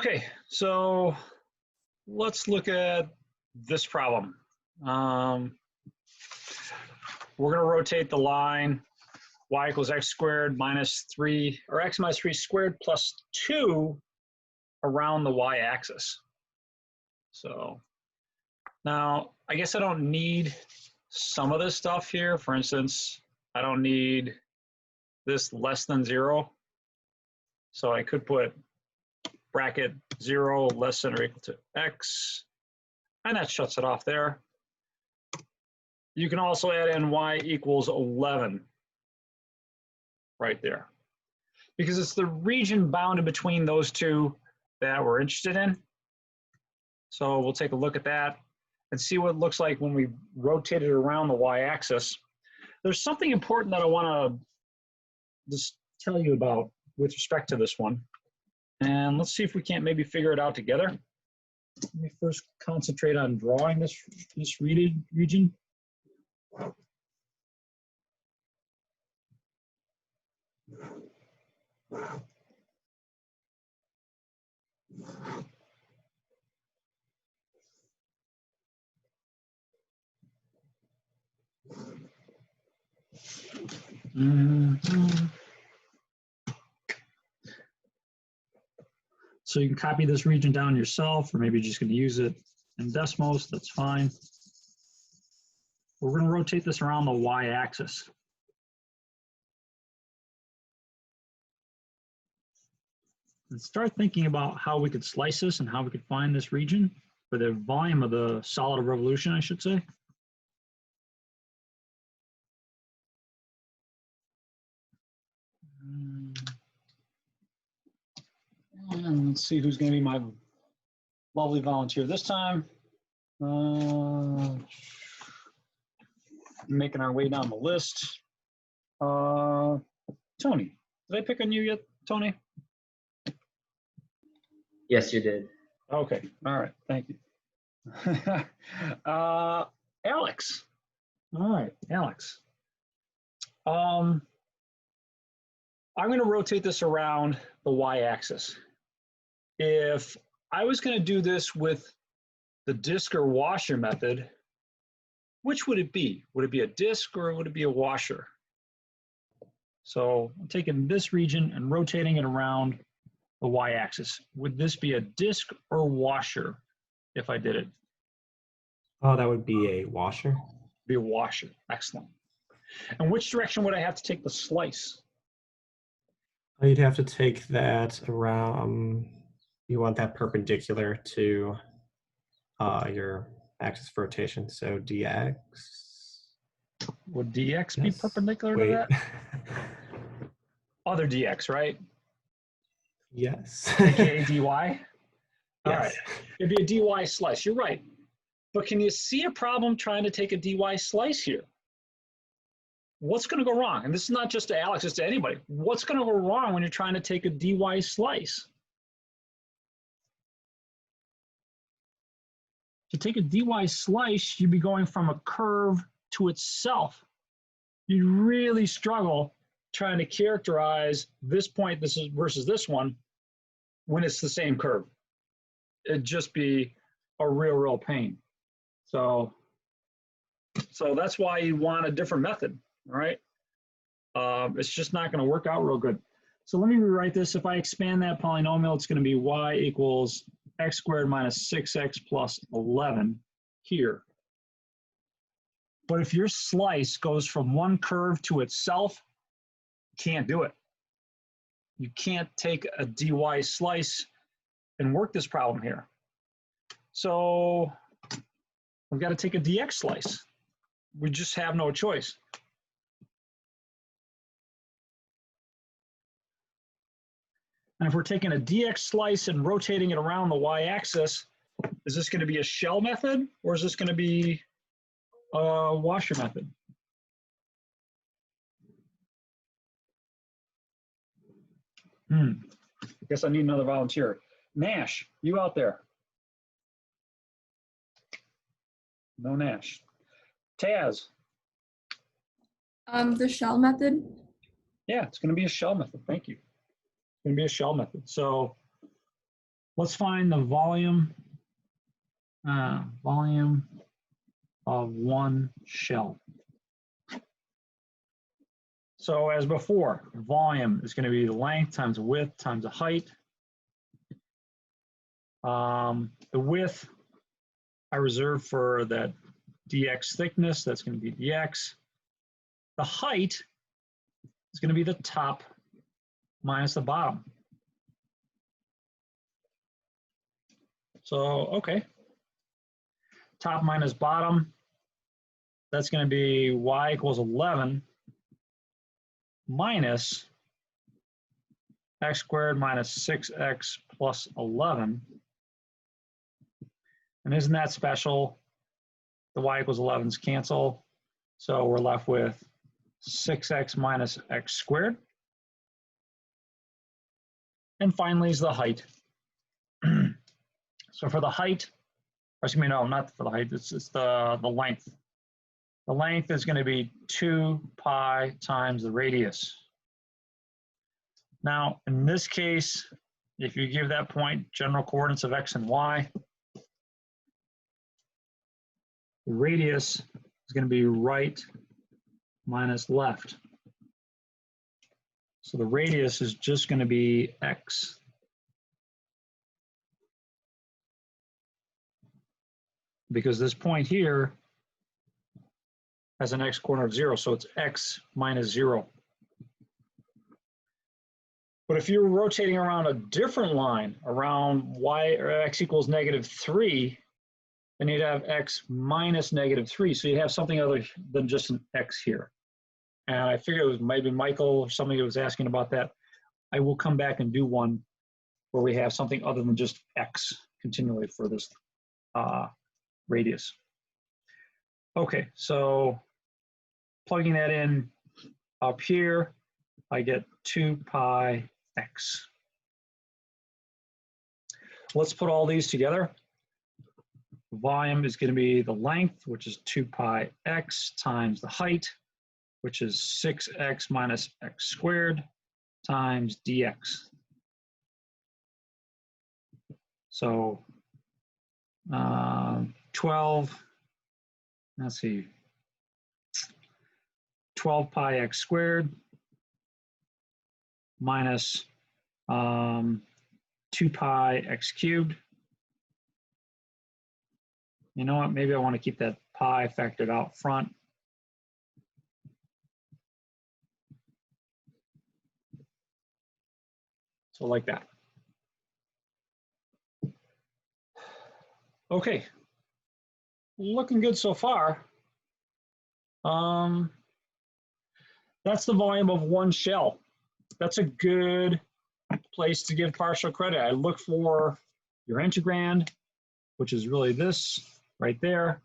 Okay, so let's look at this problem. We're going to rotate the line y equals x squared minus 3, or x minus 3 squared plus 2 around the y-axis. So now, I guess I don't need some of this stuff here. For instance, I don't need this less than 0. So I could put bracket 0 less than or equal to x, and that shuts it off there. You can also add in y equals 11 right there, because it's the region bounded between those two that we're interested in. So we'll take a look at that and see what it looks like when we rotate it around the y-axis. There's something important that I want to just tell you about with respect to this one. And let's see if we can't maybe figure it out together. Let me first concentrate on drawing this region. So you can copy this region down yourself, or maybe you're just going to use it in Desmos. That's fine. We're going to rotate this around the y-axis. And start thinking about how we could slice this and how we could find this region, for the volume of the solid of revolution, I should say. And let's see who's going to be my lovely volunteer this time. Making our way down the list. Tony, did I pick on you yet, Tony? Yes, you did. Okay, all right, thank you. Alex. All right, Alex. I'm going to rotate this around the y-axis. If I was going to do this with the disc or washer method, which would it be? Would it be a disc or would it be a washer? So I'm taking this region and rotating it around the y-axis. Would this be a disc or washer if I did it? Oh, that would be a washer. Be a washer. Excellent. And which direction would I have to take the slice? You'd have to take that around, you want that perpendicular to your axis of rotation, so dx. Would dx be perpendicular to that? Other dx, right? Yes. AKA dy? All Yes. right. It'd be a dy slice. You're right. But can you see a problem trying to take a dy slice here? What's going to go wrong? And this is not just to Alex, it's to anybody. What's going to go wrong when you're trying to take a dy slice? To take a dy slice, you'd be going from a curve to itself. You'd really struggle trying to characterize this point this is versus this one when it's the same curve. It'd just be a real pain. So that's why you want a different method, all right? It's just not going to work out real good. So let me rewrite this. If I expand that polynomial, it's going to be y equals x squared minus 6x plus 11 here. But if your slice goes from one curve to itself, you can't do it. You can't take a dy slice and work this problem here. So we've got to take a dx slice. We just have no choice. And if we're taking a dx slice and rotating it around the y-axis, is this going to be a shell method or is this going to be a washer method? I guess I need another volunteer. Nash, you out there? No Nash. Taz? The shell method? Yeah, it's going to be a shell method. Thank you. It's going to be a shell method. So Let's find the volume of one shell. So as before, volume is going to be the length times the width times the height. The width I reserve for that dx thickness, that's going to be dx. The height is going to be the top minus the bottom. So, okay. Top minus bottom, that's going to be y equals 11 minus x squared minus 6x plus 11. And isn't that special? The y equals 11's cancel. So we're left with 6x minus x squared. And finally is the height. So for the height, or excuse me, no, not for the height, it's the length. The length is going to be 2 pi times the radius. Now, in this case, if you give that point general coordinates of x and y, the radius is going to be right minus left. So the radius is just going to be x. Because this point here has an x coordinate of 0, so it's x minus 0. But if you're rotating around a different line, around y or x equals -3, then you'd have x minus -3. So you'd have something other than just an x here. And I figured it was maybe Michael or somebody who was asking about that. I will come back and do one where we have something other than just x continually for this radius. Okay, so plugging that in up here, I get 2 pi x. Let's put all these together. Volume is going to be the length, which is 2 pi x, times the height, which is 6x minus x squared, times dx. So 12, let's see, 12 pi x squared minus 2 pi x cubed. You know what, maybe I want to keep that pi factored out front. So like that. Okay, looking good so far. That's the volume of one shell. That's a good place to give partial credit. I look for your integrand, which is really this right there.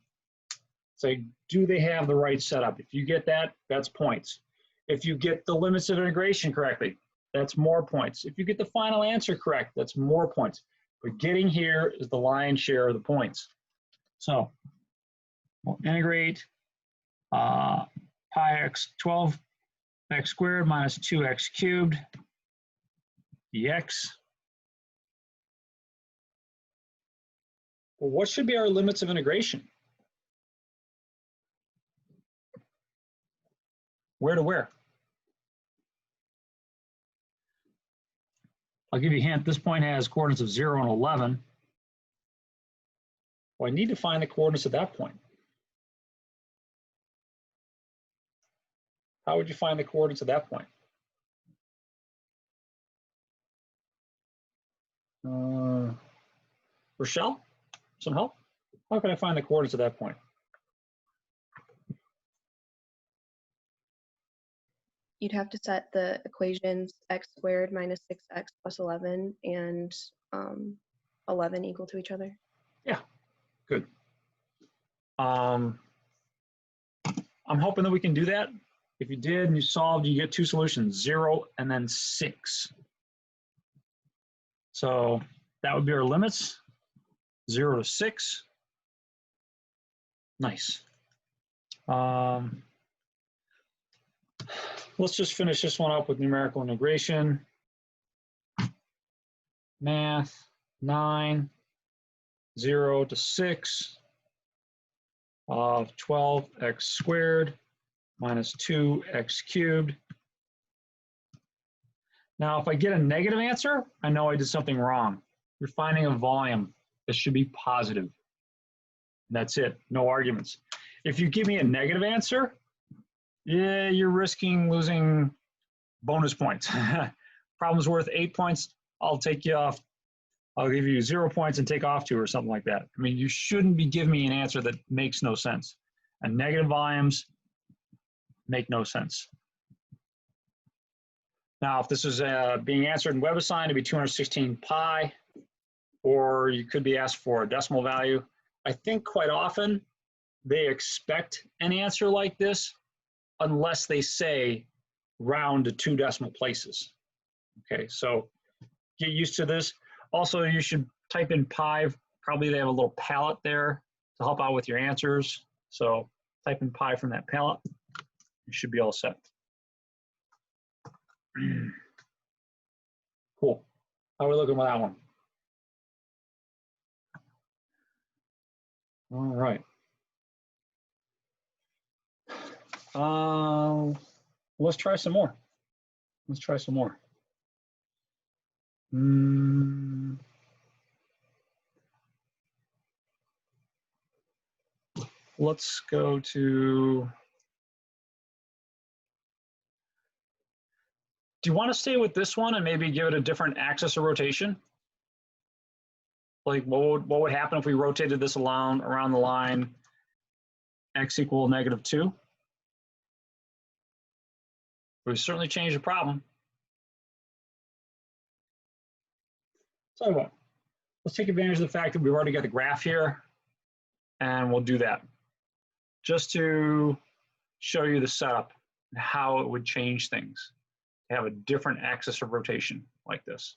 Say, do they have the right setup? If you get that, that's points. If you get the limits of integration correctly, that's more points. If you get the final answer correct, that's more points. But getting here is the lion's share of the points. So we'll integrate pi x 12x squared minus 2x cubed dx. Well, what should be our limits of integration? Where to where? I'll give you a hint. This point has coordinates of 0 and 11. Well, I need to find the coordinates at that point. How would you find the coordinates at that point? Rochelle, some help? How can I find the coordinates at that point? You'd have to set the equations x squared minus 6x plus 11 and 11 equal to each other. Yeah, good. I'm hoping that we can do that. If you did and you solved, you get two solutions, 0 and then 6. So that would be our limits, 0 to 6. Nice. Let's just finish this one up with numerical integration. Math. 9, 0 to 6 of 12x squared minus 2x cubed. Now, if I get a negative answer, I know I did something wrong. You're finding a volume that should be positive. That's it, no arguments. If you give me a negative answer, yeah, you're risking losing bonus points. Problem's worth 8 points, I'll take you off. I'll give you 0 points and take off 2 or something like that. I mean, you shouldn't be giving me an answer that makes no sense. And negative volumes make no sense. Now, if this is being answered in WebAssign, it'd be 216 pi, or you could be asked for a decimal value. I think quite often they expect an answer like this unless they say round to 2 decimal places. Okay, so get used to this. Also, you should type in pi. Probably they have a little palette there to help out with your answers. So type in pi from that palette. You should be all set. Cool. How are we looking with that one? All right. Let's try some more. Let's try some more. Let's go to, do you want to stay with this one and maybe give it a different axis of rotation? Like what would happen if we rotated this around the line x equal -2? We certainly changed the problem. So what? Let's take advantage of the fact that we've already got the graph here, and we'll do that just to show you the setup and how it would change things to have a different axis of rotation like this.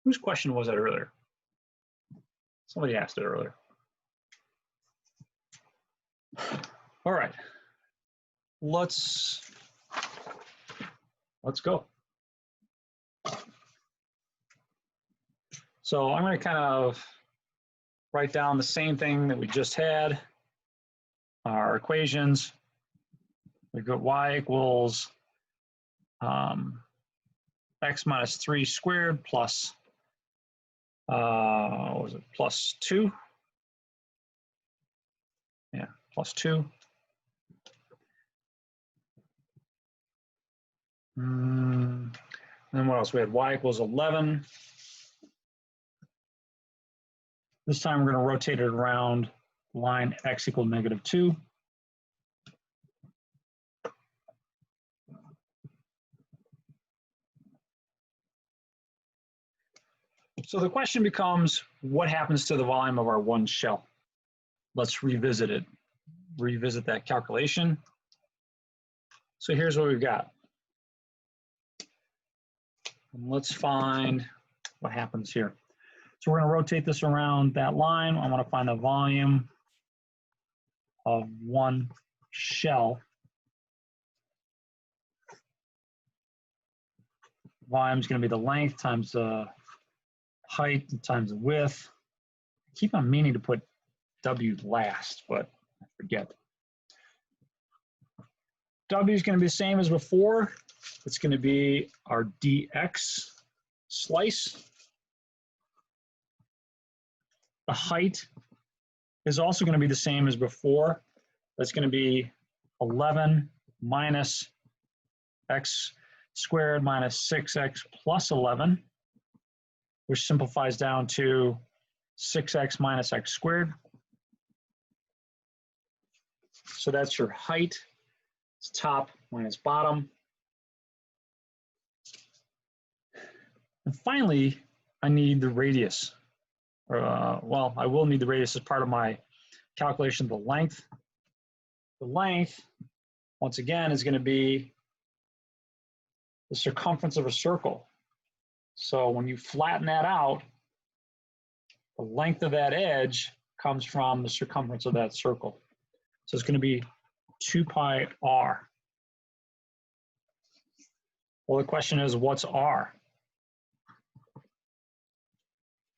Whose question was that earlier? Somebody asked it earlier. All right, let's go. So I'm going to kind of write down the same thing that we just had. Our equations. We've got y equals x minus 3 squared plus, what was it, plus 2? Yeah, plus 2. And then what else? We had y equals 11. This time we're going to rotate it around line x equal -2. So the question becomes, what happens to the volume of our one shell? Let's revisit it, revisit that calculation. So here's what we've got. And let's find what happens here. So we're going to rotate this around that line. I want to find the volume of one shell. Volume is going to be the length times the height times the width. I keep on meaning to put W last, but I forget. W is going to be the same as before. It's going to be our dx slice. The height is also going to be the same as before. That's going to be 11 minus x squared minus 6x plus 11, which simplifies down to 6x minus x squared. So that's your height. It's top minus bottom. And finally, I need the radius. Well, I will need the radius as part of my calculation of the length. The length, once again, is going to be the circumference of a circle. So when you flatten that out, the length of that edge comes from the circumference of that circle. So it's going to be 2 pi r. Well, the question is, what's r?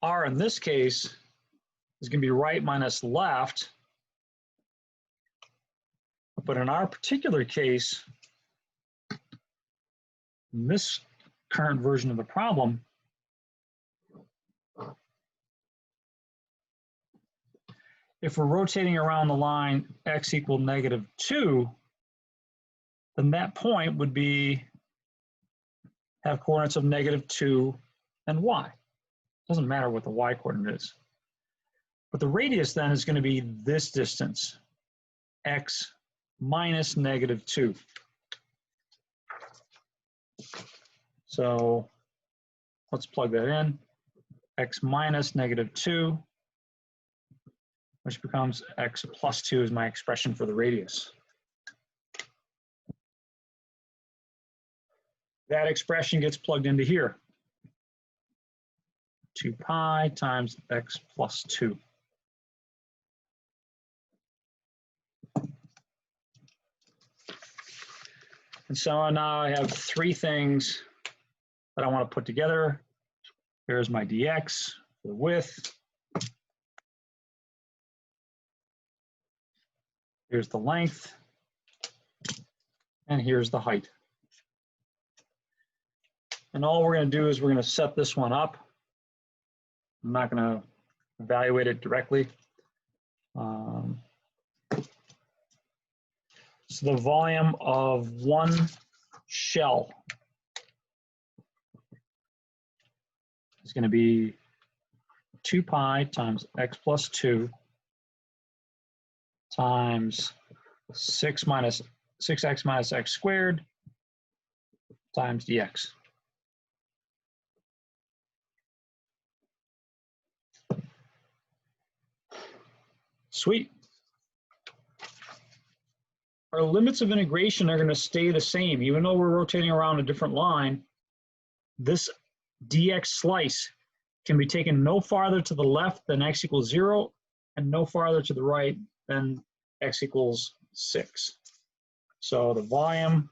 R in this case is going to be right minus left. But in our particular case, in this current version of the problem, if we're rotating around the line x equal -2, then that point would have coordinates of -2 and y. Doesn't matter what the y coordinate is. But the radius then is going to be this distance, x minus -2. So let's plug that in. X minus -2, which becomes x plus 2 is my expression for the radius. That expression gets plugged into here. 2 pi times x plus 2. And so now I have three things that I want to put together. Here's my dx for the width. Here's the length. And here's the height. And all we're going to do is we're going to set this one up. I'm not going to evaluate it directly. So the volume of one shell is going to be 2 pi times x plus 2 times 6x minus x squared times dx. Sweet. Our limits of integration are going to stay the same. Even though we're rotating around a different line, this dx slice can be taken no farther to the left than x equals 0 and no farther to the right than x equals 6. So the volume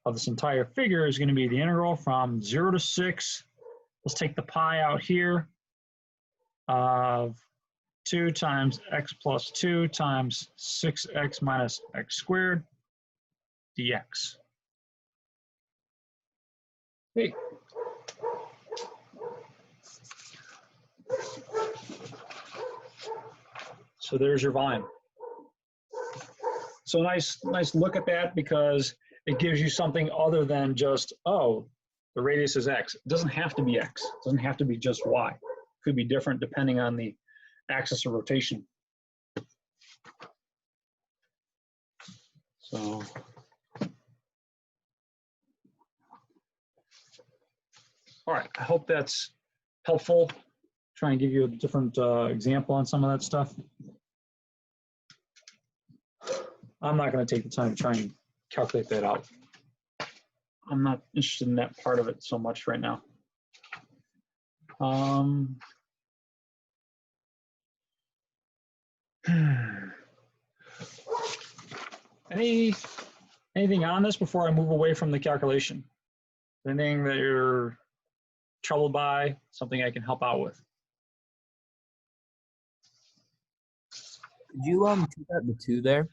of this entire figure is going to be the integral from 0 to 6. Let's take the pi out here of 2 times x plus 2 times 6x minus x squared dx. Hey. So there's your volume. So nice look at that, because it gives you something other than just, oh, the radius is x. It doesn't have to be x. It doesn't have to be just y. It could be different depending on the axis of rotation. So all right, I hope that's helpful. Try and give you a different example on some of that stuff. I'm not going to take the time to try and calculate that out. I'm not interested in that part of it so much right now. Anything on this before I move away from the calculation? Anything that you're troubled by? Something I can help out with? Could you take out the 2 there?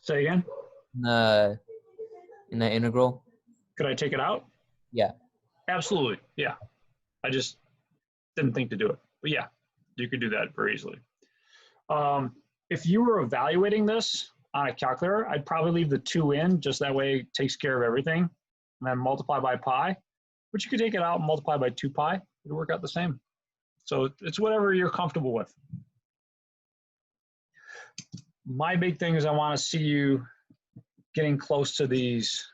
Say again? In the integral? Could I take it out? Yeah. Absolutely, yeah. I just didn't think to do it. But yeah, you could do that very easily. If you were evaluating this on a calculator, I'd probably leave the 2 in, just that way it takes care of everything, and then multiply by pi. But you could take it out and multiply by 2 pi. It'll work out the same. So it's whatever you're comfortable with. My big thing is I want to see you getting close to these,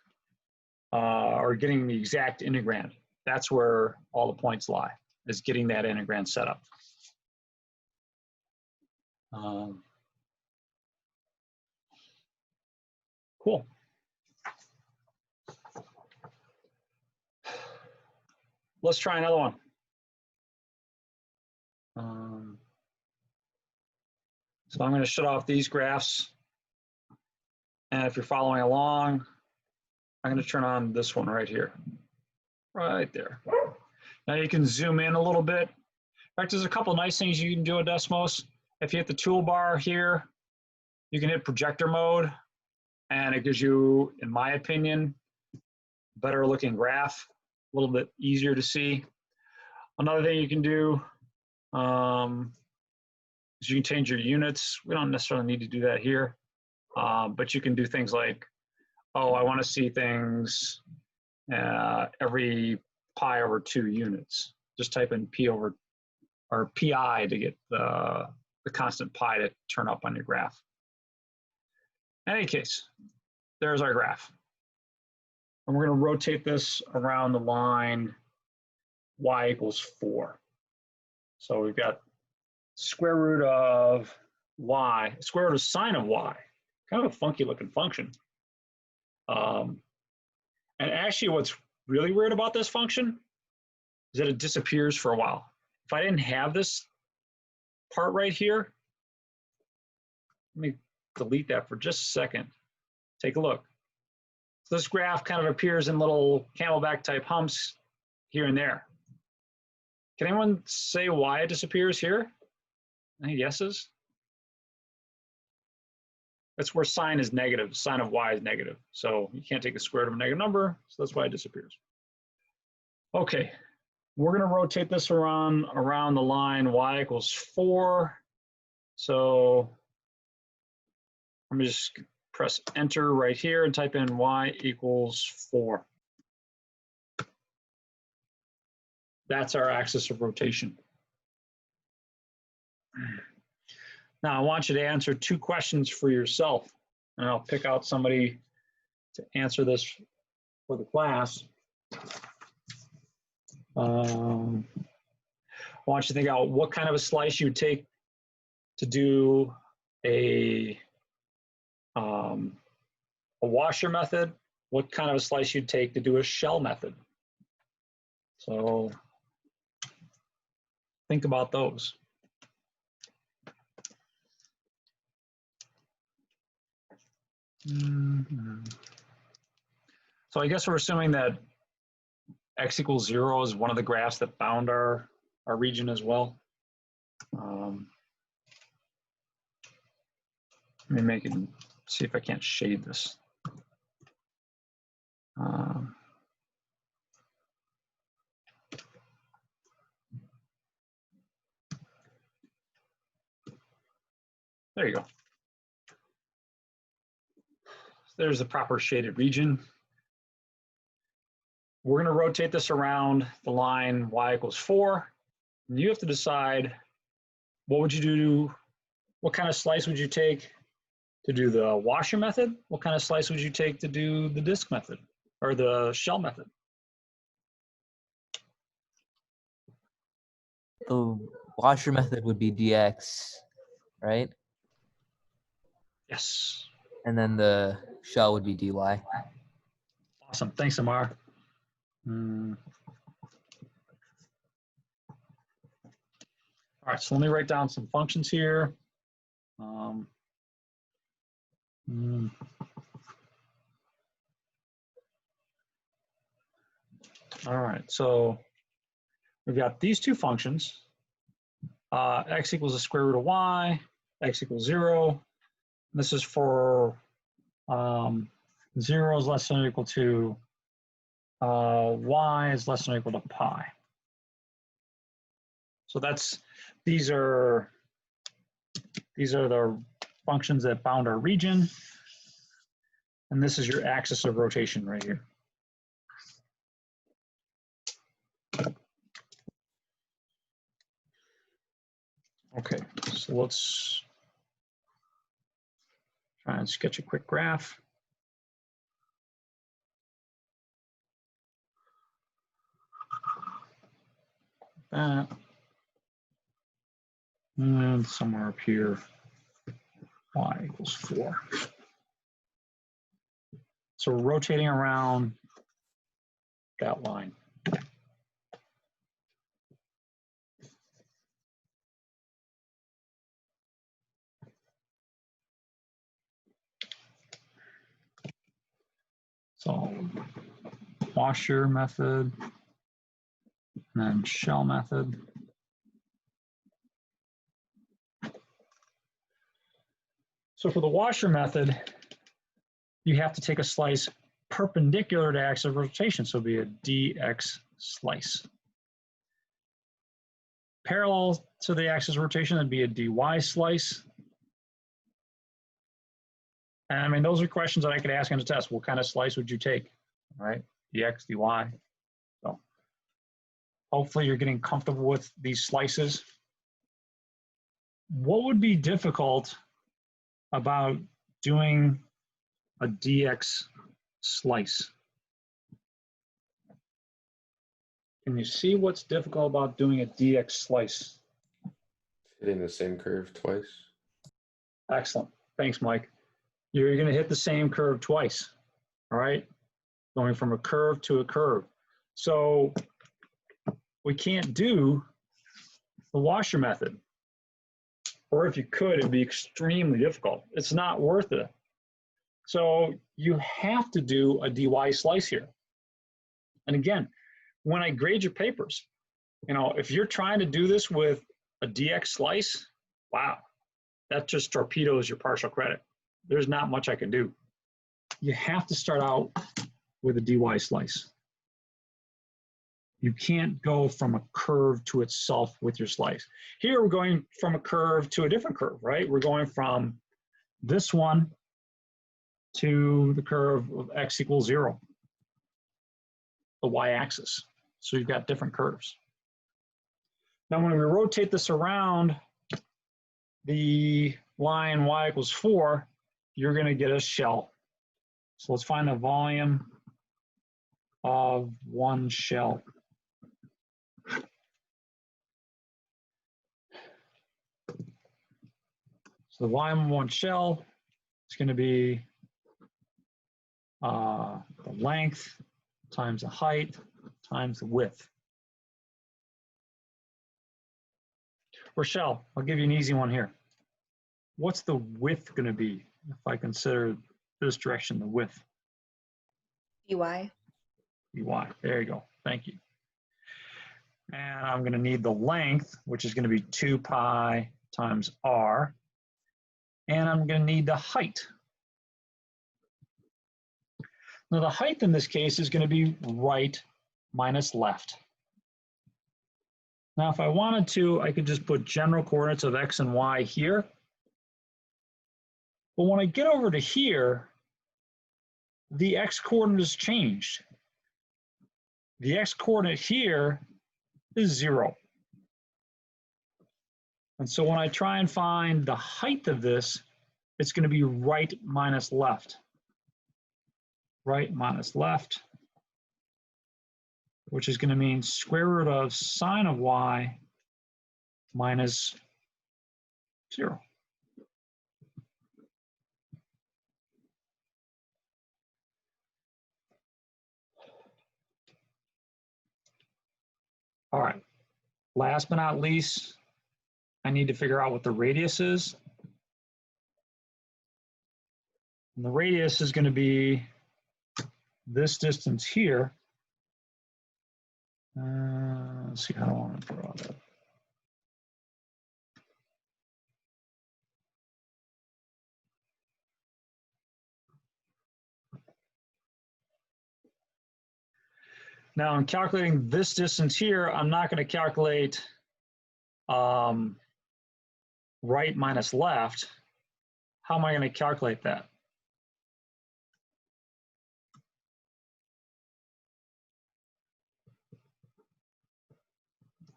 or getting the exact integrand. That's where all the points lie, is getting that integrand set up. Cool. Let's try another one. So I'm going to shut off these graphs. And if you're following along, I'm going to turn on this one right here. Right there. Now you can zoom in a little bit. In fact, there's a couple nice things you can do with Desmos. If you hit the toolbar here, you can hit projector mode, and it gives you, in my opinion, better looking graph, a little bit easier to see. Another thing you can do is you can change your units. We don't necessarily need to do that here, but you can do things like, oh, I want to see things every pi over 2 units. Just type in p over, or pi to get the constant pi to turn up on your graph. In any case, there's our graph. And we're going to rotate this around the line y equals 4. So we've got square root of y, square root of sine of y. Kind of a funky looking function. And actually what's really weird about this function is that it disappears for a while. If I didn't have this part right here, let me delete that for just a second. Take a look. So this graph kind of appears in little camelback type humps here and there. Can anyone say why it disappears here? Any guesses? That's where sine is negative. Sine of y is negative. So you can't take the square root of a negative number, so that's why it disappears. Okay, we're going to rotate this around the line y equals 4. So let me just press enter right here and type in y equals 4. That's our axis of rotation. Now I want you to answer 2 questions for yourself, and I'll pick out somebody to answer this for the class. I want you to think out what kind of a slice you take to do a washer method, what kind of a slice you'd take to do a shell method. So think about those. So I guess we're assuming that x equals 0 is one of the graphs that bound our region as well. Let me make it, see if I can't shade this. There you go. There's the proper shaded region. We're going to rotate this around the line y equals 4. And you have to decide what would you do, what kind of slice would you take to do the washer method? What kind of slice would you take to do the disk method or the shell method? The washer method would be dx, right? Yes. And then the shell would be dy. Awesome. Thanks, Amar. All right, so let me write down some functions here. All right, so we've got these 2 functions. X equals the square root of y, x equals 0. This is for 0 is less than or equal to y is less than or equal to pi. So these are the functions that bound our region, and this is your axis of rotation right here. Okay, so let's try and sketch a quick graph. That. And somewhere up here, y equals 4. So we're rotating around that line. So washer method, And then shell method. So for the washer method, you have to take a slice perpendicular to axis of rotation, so it'll be a dx slice. Parallel to the axis of rotation, it'd be a dy slice. And I mean, those are questions that I could ask on the test. What kind of slice would you take, right? Dx, dy. So hopefully you're getting comfortable with these slices. What would be difficult about doing a dx slice? Can you see what's difficult about doing a dx slice? Hitting the same curve twice. Excellent. Thanks, Mike. You're going to hit the same curve twice, all right? Going from a curve to a curve. So we can't do the washer method. Or if you could, it'd be extremely difficult. It's not worth it. So you have to do a dy slice here. And again, when I grade your papers, you know, if you're trying to do this with a dx slice, wow, that just torpedoes your partial credit. There's not much I can do. You have to start out with a dy slice. You can't go from a curve to itself with your slice. Here we're going from a curve to a different curve, right? We're going from this one to the curve of x equals 0, the y-axis. So you've got different curves. Now when we rotate this around the line y equals 4, you're going to get a shell. So let's find the volume of one shell. So the volume of one shell is going to be the length times the height times the width. Or shell, I'll give you an easy one here. What's the width going to be if I consider this direction the width? dy. dy. There you go. Thank you. And I'm going to need the length, which is going to be 2 pi times r. And I'm going to need the height. Now the height in this case is going to be right minus left. Now if I wanted to, I could just put general coordinates of x and y here. But when I get over to here, the x coordinate has changed. The x coordinate here is 0. And so when I try and find the height of this, it's going to be right minus left. Right minus left, which is going to mean square root of sine of y minus 0. All right, last but not least, I need to figure out what the radius is. And the radius is going to be this distance here. Let's see how I want to draw that. Now I'm calculating this distance here. I'm not going to calculate right minus left. How am I going to calculate that?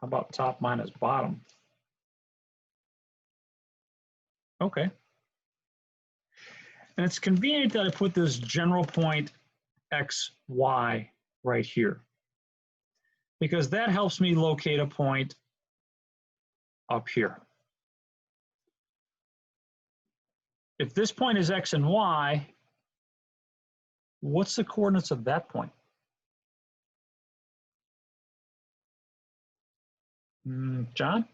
How about top minus bottom? Okay. And it's convenient that I put this general point x, y right here, because that helps me locate a point up here. If this point is x and y, what's the coordinates of that point? John?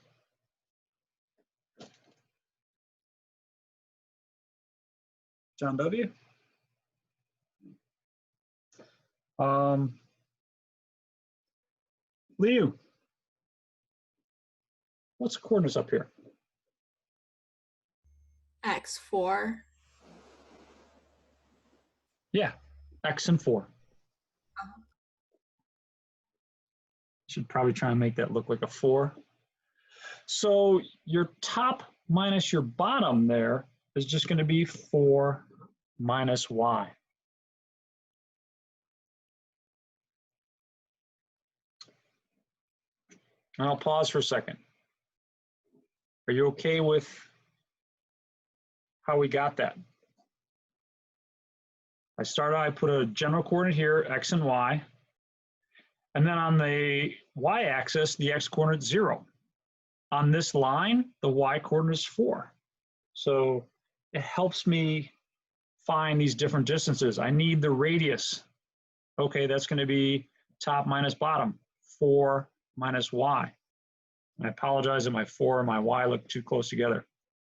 John W? Liu, What's the coordinates up here? X4. Yeah, X and 4. Should probably try and make that look like a 4. So your top minus your bottom there is just going to be 4 minus y. And I'll pause for a second. Are you okay with how we got that? I put a general coordinate here, x and y. And then on the y-axis, the x-coordinate is 0. On this line, the y-coordinate is 4. So it helps me find these different distances. I need the radius. Okay, that's going to be top minus bottom, 4 minus y. And I apologize that my 4 and my y look too close together.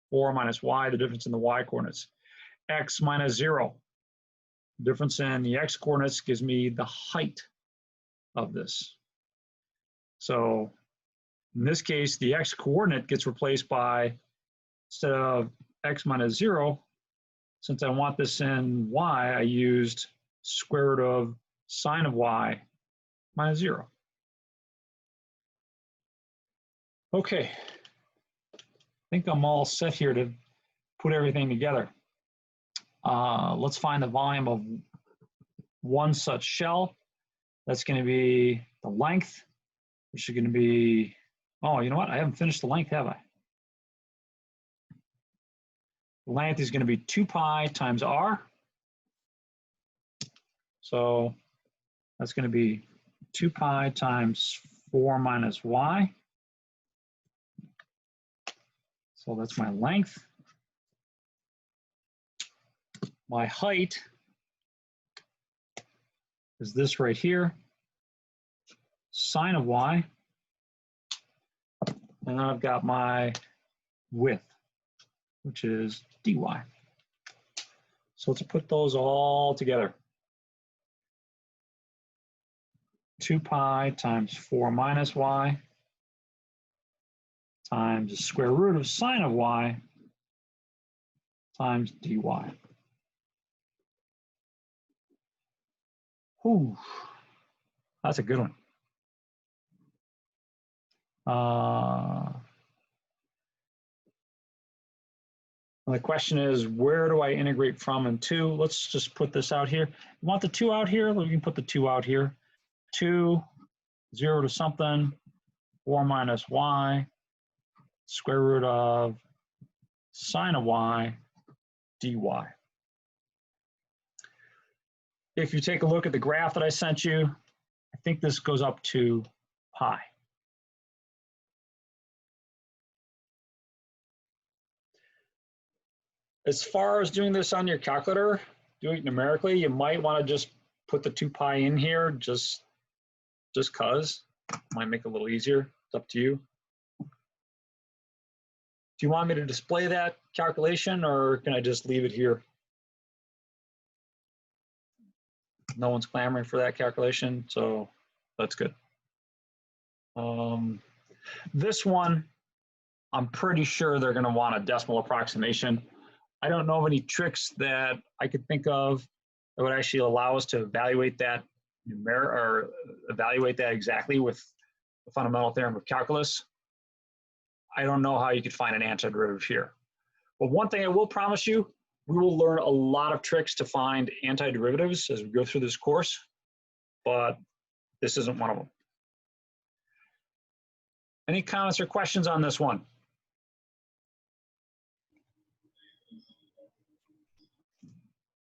4 minus y, the difference in the y-coordinates. X minus 0. Difference in the x-coordinates gives me the height of this. So in this case, the x-coordinate gets replaced by, instead of x minus 0, since I want this in y, I used square root of sine of y minus 0. Okay, I think I'm all set here to put everything together. Let's find the volume of one such shell. That's going to be the length, which is going to be, oh, you know what? I haven't finished the length, have I? The length is going to be 2 pi times r. So that's going to be 2 pi times 4 minus y. So that's my length. My height is this right here, sine of y. And then I've got my width, which is dy. So let's put those all together. 2 pi times 4 minus y times the square root of sine of y times dy. Whew, that's a good one. The question is, where do I integrate from and to? Let's just put this out here. You want the 2 out here? We can put the 2 out here. 2, 0 to something, 4 minus y, square root of sine of y, dy. If you take a look at the graph that I sent you, I think this goes up to pi. As far as doing this on your calculator, doing it numerically, you might want to just put the 2 pi in here just cause. Might make it a little easier. It's up to you. Do you want me to display that calculation, or can I just leave it here? No one's clamoring for that calculation, so that's good. This one, I'm pretty sure they're going to want a decimal approximation. I don't know of any tricks that I could think of that would actually allow us to evaluate that exactly with the fundamental theorem of calculus. I don't know how you could find an antiderivative here. But one thing I will promise you, we will learn a lot of tricks to find antiderivatives as we go through this course, but this isn't one of them. Any comments or questions on this one?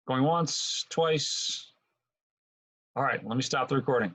Going once, twice. All right, let me stop the recording.